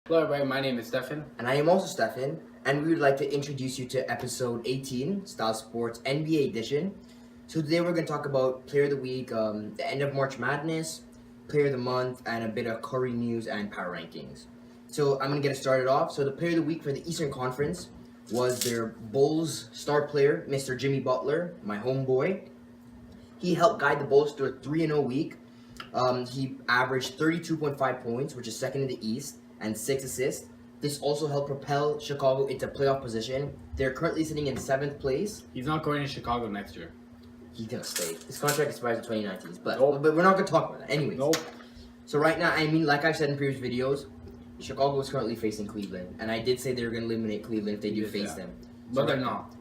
Hello everybody, my name is Stefan. And I am also Stefan, and we would like to introduce you to episode 18, Style Sports NBA Edition. So today we're going to talk about Player of the Week, the end of March Madness, Player of the Month, and a bit of Curry news and power rankings. So I'm going to get it started off. So the Player of the Week for the Eastern Conference was their Bulls star player, Mr. Jimmy Butler, my homeboy. He helped guide the Bulls through a 3-0 week. He averaged 32.5 points, which is second in the East, and 6 assists. This also helped propel Chicago into playoff position. They're currently sitting in 7th place. He's not going to Chicago next year. He's going to stay. His contract expires in 2019, but Nope. we're not going to talk about that. Anyways. Nope. So right now, I mean, like I've said in previous videos, Chicago is currently facing Cleveland. And I did say they were going to eliminate Cleveland if they do face them. But they're not.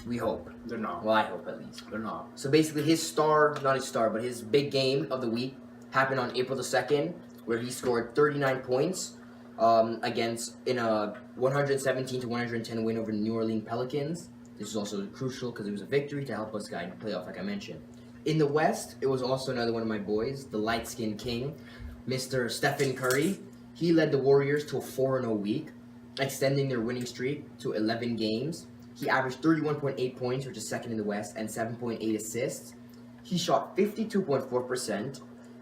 We hope. They're not. Well, I hope at least. They're not. So basically not his star, but his big game of the week happened on April the 2nd, where he scored 39 points in a 117 to 110 win over the New Orleans Pelicans. This is also crucial because it was a victory to help us guide the playoff, like I mentioned. In the West, it was also another one of my boys, the light-skinned king, Mr. Stephen Curry. He led the Warriors to a 4-0 week, extending their winning streak to 11 games. He averaged 31.8 points, which is second in the West, and 7.8 assists. He shot 52.4%,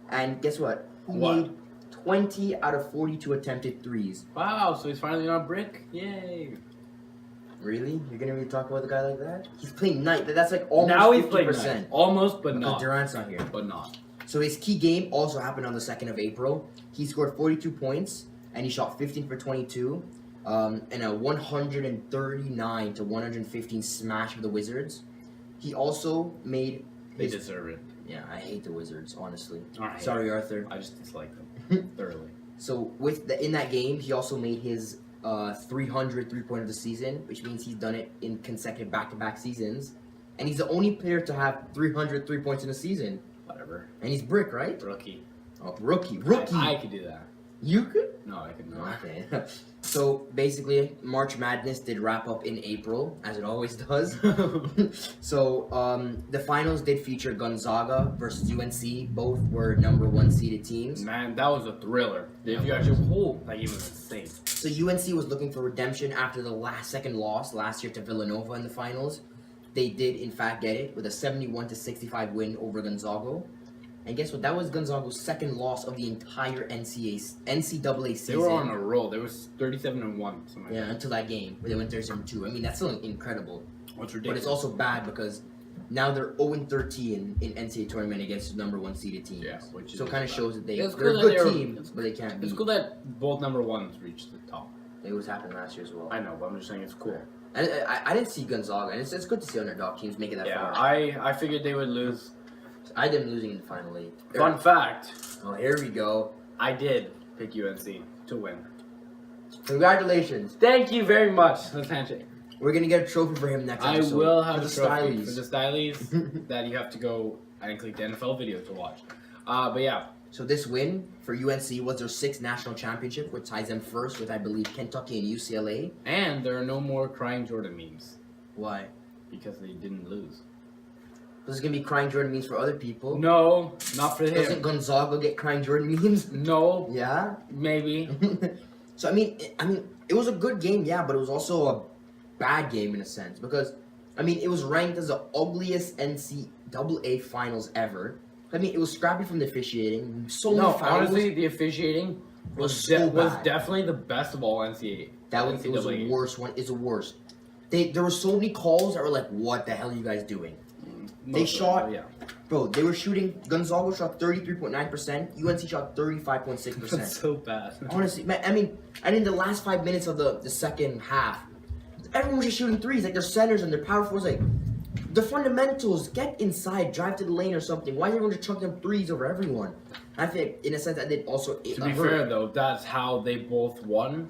and guess what? He made 20 out of 42 attempted threes. Wow, so he's finally on brick? Yay. Really? You're gonna really talk about the guy like that? He's playing night. That's like almost Now he's 50%. playing nice. Almost, but Because not. Durant's not here. But not. So his key game also happened on the 2nd of April. He scored 42 points, and he shot 15 for 22, in a 139 to 115 smash of the Wizards. He also made They deserve it. Yeah, I hate the Wizards, honestly. Alright. Sorry, Arthur. I just dislike them thoroughly. So in that game, he also made his 300 3-pointer of the season, which means he's done it in consecutive back-to-back seasons. And he's the only player to have 300 3-points in a season. Whatever. And he's brick, right? Rookie. Oh, rookie. I could do that. You could? No, I could not. Okay. So basically, March Madness did wrap up in April, as it always does. So the finals did feature Gonzaga versus UNC. Both were number 1 seeded teams. Man, that was a thriller. If you actually that game was insane. So UNC was looking for redemption after the second loss last year to Villanova in the finals. They did, in fact, get it with a 71 to 65 win over Gonzaga. And guess what? That was Gonzaga's second loss of the entire NCAA season. They were on a roll. They was 37-1. Something Yeah, until that game where they went 37-2. I mean, that's still incredible. What's But ridiculous? it's also bad because now they're 0-13 in NCAA tournament against number 1 seeded teams. Yeah, which is so it kind of bad. shows that they're It's a cool that good they're- team, but they can't beat. It's cool that both number ones reached the top. It was happening last year as well. I know, but I'm just saying it's cool. And I didn't see Gonzaga, and it's good to see underdog teams making that Yeah, far. I figured they would lose. I did losing in the final 8. Fun fact, Oh, here we go. I did pick UNC to win. Congratulations. Thank you very much. Let's handshake. We're going to get a trophy for him next I episode. will have for a the trophy stylies. for the stylies that you have to go and click the NFL video to watch. But yeah, So this win for UNC was their 6th national championship, which ties them first with, I believe, Kentucky and UCLA. and there are no more crying Jordan memes Why? because they didn't lose. This is going to be crying Jordan memes for other people. No, not for Doesn't him. Gonzaga get crying Jordan memes? No, Yeah? maybe. So, I mean, it was a good game, yeah, but it was also a bad game in a sense. Because, I mean, it was ranked as the ugliest NCAA finals ever. I mean, it was scrappy from the officiating. So many No, fouls. honestly, the officiating was bad. definitely the best of all NCAA. It was the worst one. It's the worst. There were so many calls that were like, what the hell are you guys doing? They shot, yeah. bro, they were shooting, Gonzaga shot 33.9%, UNC shot 35.6%. That's so bad. Honestly, man, I mean, and in the last 5 minutes of the second half, everyone was just shooting threes, like their centers and their power forwards, like, the fundamentals, get inside, drive to the lane or something. Why is everyone just chucking them threes over everyone? I think, in a sense, that did also... To be fair, though, that's how they both won,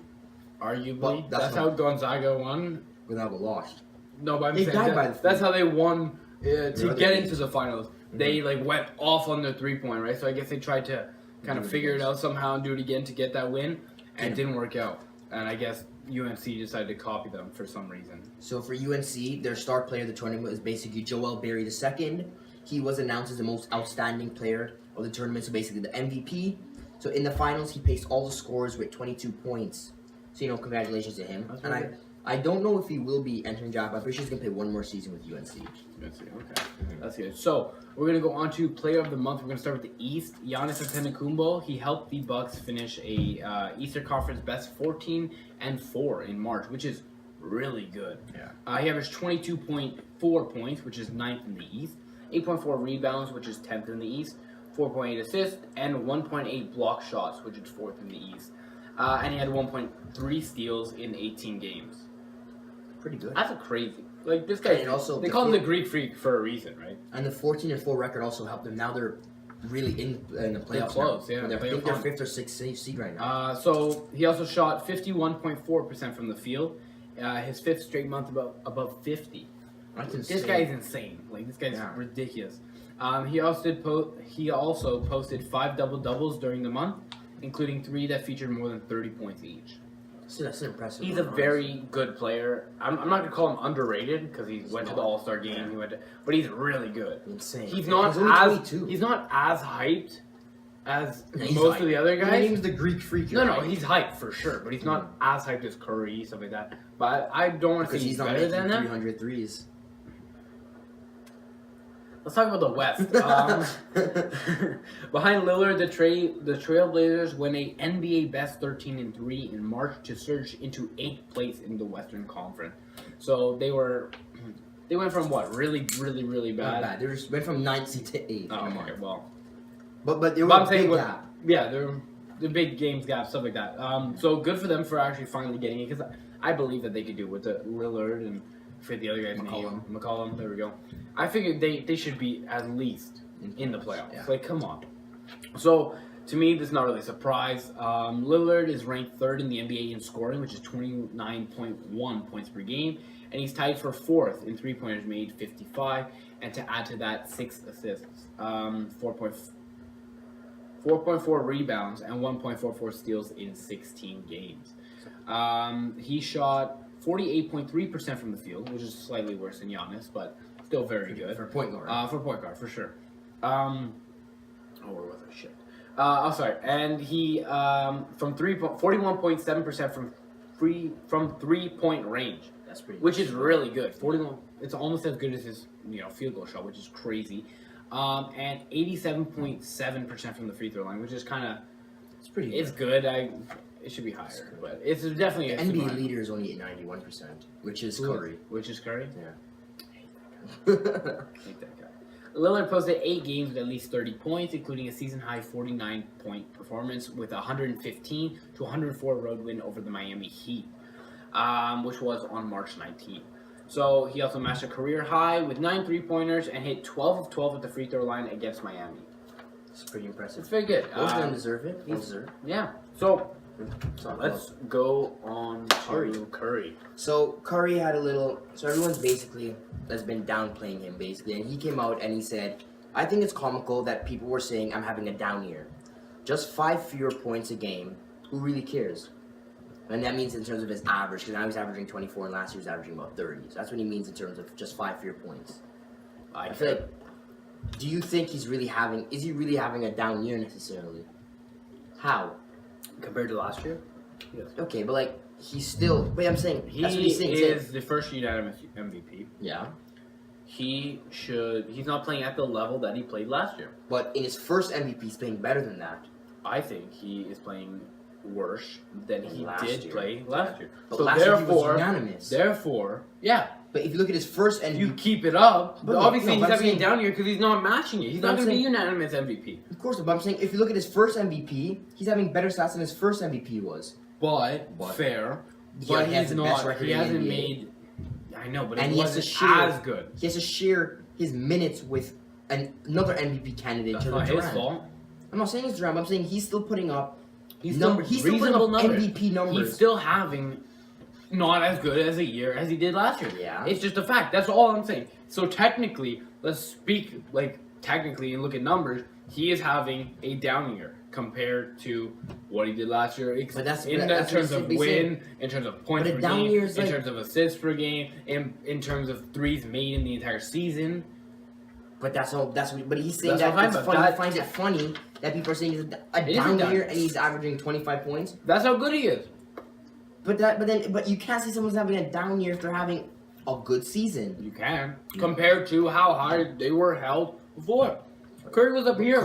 arguably. Well, that's how Gonzaga won. Gonzaga lost. No, but I'm They saying died by the that's three. how they won to other get teams. into the finals. They like went off on their 3-point, right? So I guess they tried to kind of figure it out somehow and do it again to get that win, and it didn't work out. And I guess UNC decided to copy them for some reason. So for UNC, their star player of the tournament is basically Joel Berry II. He was announced as the most outstanding player of the tournament, so basically the MVP. So in the finals, he paced all the scores with 22 points. So, congratulations to him. That's And really good. I don't know if he will be entering draft, but I'm pretty sure he's going to play one more season with UNC. Okay. That's good. So, we're going to go on to Player of the Month. We're going to start with the East. Giannis Antetokounmpo. He helped the Bucks finish a Eastern Conference best 14-4 in March, which is really good. Yeah. He averaged 22.4 points, which is 9th in the East, 8.4 rebounds, which is 10th in the East, 4.8 assists, and 1.8 block shots, which is 4th in the East. And he had 1.3 steals in 18 games. Pretty good. That's crazy. Like, this guy, And also they call him the Greek Freak for a reason, right? And the 14-4 record also helped them. Now they're really in the playoffs. They're close, now. yeah. I think they're 5th or 6th seed right now. So he also shot 51.4% from the field. His 5th straight month above 50. This guy's insane. Like, this guy's ridiculous. He also posted 5 double-doubles during the month, including 3 that featured more than 30 points each. So that's impressive. He's a very good player. I'm not gonna call him underrated because he went to the All-Star game. But he's really good. Insane. He's not he's not as hyped as most of the other guys. His name's the Greek Freak. No, he's hyped for sure, but he's not as hyped as Curry, stuff like that. But I don't want to say he's better than them. 300 threes. Let's talk about the West. Behind Lillard, the Trailblazers win a NBA Best 13-3 in March to surge into 8th place in the Western Conference. So they went from what really, really, really bad. Not bad. They just went from 9th seed to 8th. Oh, okay, well. But they were a big gap. Yeah, they're big games gap, stuff like that. So good for them for actually finally getting it because I believe that they could do it with the Lillard and. For the other guy's name, McCollum. There we go. I figured they should be at least in the playoffs. Yeah. Like, come on. So, to me, this is not really a surprise. Lillard is ranked 3rd in the NBA in scoring, which is 29.1 points per game. And he's tied for 4th in three-pointers made, 55. And to add to that, 6 assists, 4.4 rebounds, and 1.44 steals in 16 games. He shot 48.3% from the field, which is slightly worse than Giannis, but still very good. For point guard. For point guard, for sure. Where was I? Shit. Sorry. And he, from 41.7% from 3-point range. That's pretty Which is really good. 41, it's almost as good as his, field goal shot, which is crazy. And 87.7% from the free throw line, which is kind of, it's pretty good. It's good. It should be higher, but it's definitely the NBA leader is only at 91%, which is Curry. Which is Curry? Yeah. I hate that guy. Lillard posted 8 games with at least 30 points, including a season-high 49-point performance with a 115-104 road win over the Miami Heat, which was on March 19th. So he also matched a career high with 9 3-pointers and hit 12 of 12 at the free throw line against Miami. It's pretty impressive. It's very good. Both of them deserve it. Yeah. So let's go on to Curry. So Curry had a little. So everyone's basically has been downplaying him basically, and he came out and he said, "I think it's comical that people were saying I'm having a down year. Just 5 fewer points a game. Who really cares?" And that means in terms of his average, because now he's averaging 24, and last year he was averaging about 30. So that's what he means in terms of just 5 fewer points. I feel like. Do you think he's really having? Is he really having a down year necessarily? How? Compared to last year? Yes. Okay, but like he's still. Wait, I'm saying that's what he's saying. He is the first unanimous MVP. Yeah. He's not playing at the level that he played last year. But in his first MVP, he's playing better than that. I think he is playing worse than he did play last year. But so last year he was unanimous. Therefore, yeah. But if you look at his first MVP, you keep it up. But obviously, he's having a down year because he's not matching it. He's not going to be unanimous MVP. Of course, but I'm saying if you look at his first MVP, he's having better stats than his first MVP was. But fair. But he's not. He hasn't made. I know, but he wasn't as good. He has to share his minutes with another MVP candidate. That's not his fault. I'm not saying it's Durant. But I'm saying he's still putting up. He's still putting up MVP numbers. He's still having. Not as good as a year as he did last year. Yeah. It's just a fact. That's all I'm saying. So technically, let's speak technically and look at numbers. He is having a down year compared to what he did last year. But that's in terms of win, in terms of points per game, in terms of assists per game, in terms of threes made in the entire season. But that's all. But he's saying that it's funny. He finds it funny that people are saying he's a It is a down down year year. and he's averaging 25 points. That's how good he is. But you can't say someone's having a down year if they're having a good season. You can. Compared to how high they were held before. Curry was up here.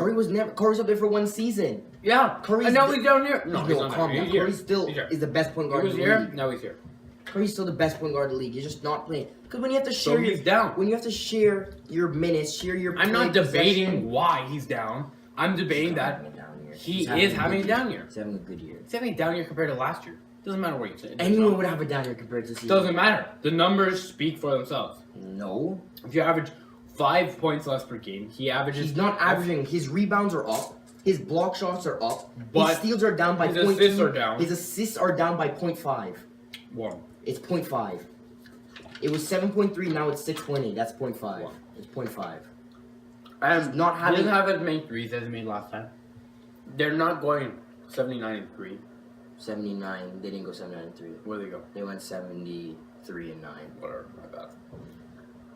Curry's up there for one season. Yeah. Curry's and now the- he's down here. No, he's not calm down down. here. He's here. Curry still He's here. is the best point He guard was in the here. league. Now he's here. Curry's still the best point guard in the league. You're just not playing because when you have to So share he's down. when you have to share your minutes, share your. I'm not play debating possession- why he's down. I'm debating He's that having a down year. he He's is having a good down year. year. He's having a good year. He's having a down year compared to last year. Doesn't matter where you say. Anyone would have a down year compared to the season. Doesn't matter. The numbers speak for themselves. No, If you average 5 points less per game, he averages. he's not averaging. His rebounds are up. His block shots are up. But his steals are down by his 0.2. assists are down. His assists are down by 0.5. 1. It's 0.5. It was 7.3. Now it's 6.8. That's 0.5. Wow. It's 0.5. And not he having- doesn't have as many threes as he made last time. They're not going 79 and 3. 79. They didn't go 79-3. Where do they go? They went 73-9. Whatever, my bad.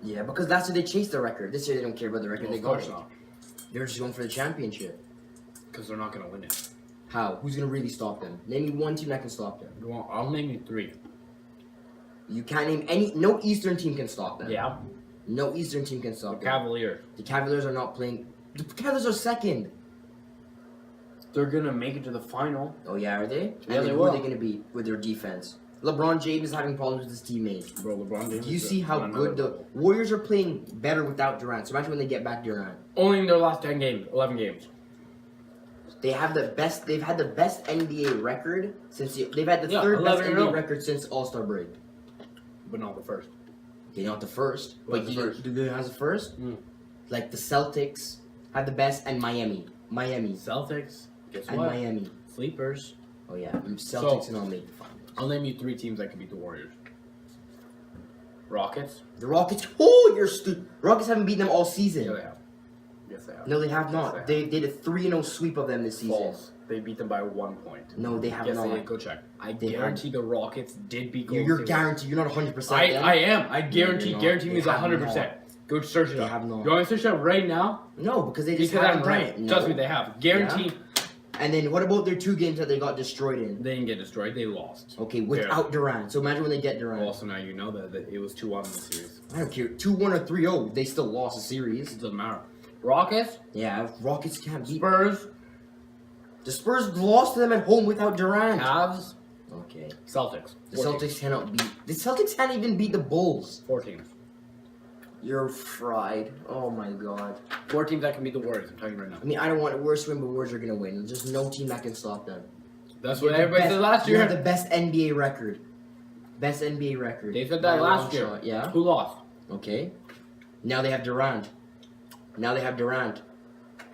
Yeah, because that's what they chased the record. This year they don't care about the record. Well, they of got course it. not. They're just going for the championship. Because they're not going to win it. How? Who's gonna really stop them? Name me one team that can stop them. Well, I'll name you 3. You can't name any. No Eastern team can stop them. Yeah. No Eastern team can The stop them. Cavaliers. The Cavaliers are not playing. The Cavaliers are second. They're going to make it to the final. Oh yeah, are they? Yeah, And then they who are will. they gonna be with their defense? LeBron James is having problems with his teammates. Bro, LeBron James. Do you is see how on good another the level. Warriors are playing better without Durant? So imagine when they get back Durant. Only in their last 10 games, 11 games. They have the best. They've had the best NBA record since they've had the Yeah, third best 11 in a row. NBA record since All Star break. But not the first. Okay, not the first, Who but has the you first? who has the first? Mm. Like the Celtics had the best, and Miami, Celtics. Guess and what? Miami. Sleepers. Oh yeah, Celtics and all make the finals. I'll name you 3 teams that can beat the Warriors. Rockets. The Rockets. Oh, Rockets haven't beaten them all season. Yeah, they have. Yes, they have. No, they have Yes, not. they They did a 3-0 sweep of them this season. False. They beat them by 1 point. No, they have Yes, not. they did. Go check. I They guarantee the Rockets did beat Golden You're State. guaranteed. You're not 100%. I am. I guarantee. you're not. Guarantee They means have 100%. Go search it They up. have not. You want me to search it up right now? No, because they just Because haven't I'm done right. it. No. Trust me, they have. Guarantee. And then what about their 2 games that they got destroyed in? They didn't get destroyed. They lost. Okay, without Durant. So imagine when they get Durant. Also, now you know that it was 2-1 in the series. I don't care. 2-1 or 3-0, they still lost the series. It doesn't matter. Rockets, Yeah, Rockets can't beat. Spurs, The Spurs lost to them at home without Durant. Cavs, Okay. Celtics. The 4 Celtics teams. cannot beat. The Celtics can't even beat the Bulls. 4 teams. You're fried. Oh my god. 4 teams that can beat the Warriors. I'm telling you right now. I mean, I don't want the worst win, but Warriors are gonna win. There's just no team that can stop them. That's You what have the everybody best- said last You year. have the best NBA record. Best NBA record. They said By that a last long year. shot, yeah. Who lost? Okay. Now they have Durant. Now they have Durant.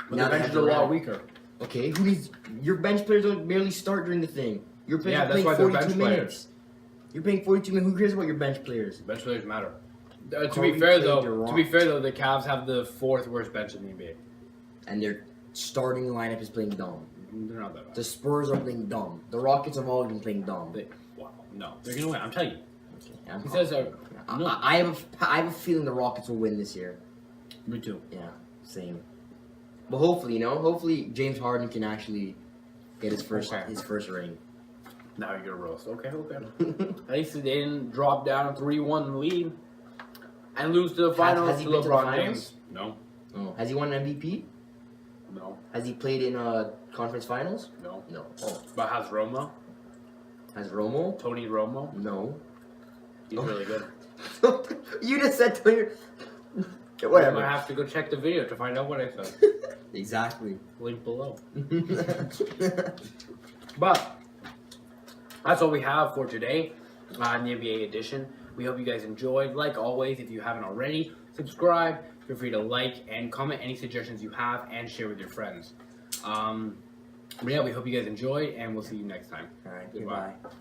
But Now the they bench have is a lot Durant. weaker. Okay. Who needs your bench players don't barely start during the thing. Your players Yeah, are that's playing why they're 42 bench minutes. You're playing 42 minutes. Who cares about your bench players? Bench players matter. To Curry be fair played though, Durant. the Cavs have the 4th worst bench in the NBA. And their starting lineup is playing dumb. They're not that bad. The Spurs are playing dumb. The Rockets have always been playing dumb. Wow, no, they're gonna win. I'm telling you. Okay, I'm He says, confident. no. I have a feeling the Rockets will win this year. Me too. Yeah, same. But hopefully, hopefully James Harden can actually get his first ring. Now you're gonna roast. Okay. At least they didn't drop down 3-1 lead and lose to the finals has he to been to the LeBron finals? James. No, Oh, has he won an MVP? no, Has he played in conference finals? no. No. Oh, But has Romo? has Romo? Tony Romo? No. He's really good. You just said to your. Okay, I whatever. have to go check the video to find out what I said. Exactly. Link below. But that's all we have for today in the NBA edition. We hope you guys enjoyed. Like always, if you haven't already, subscribe. Feel free to like and comment any suggestions you have and share with your friends. But yeah, we hope you guys enjoyed, and we'll see you next time. All right. Goodbye. Goodbye.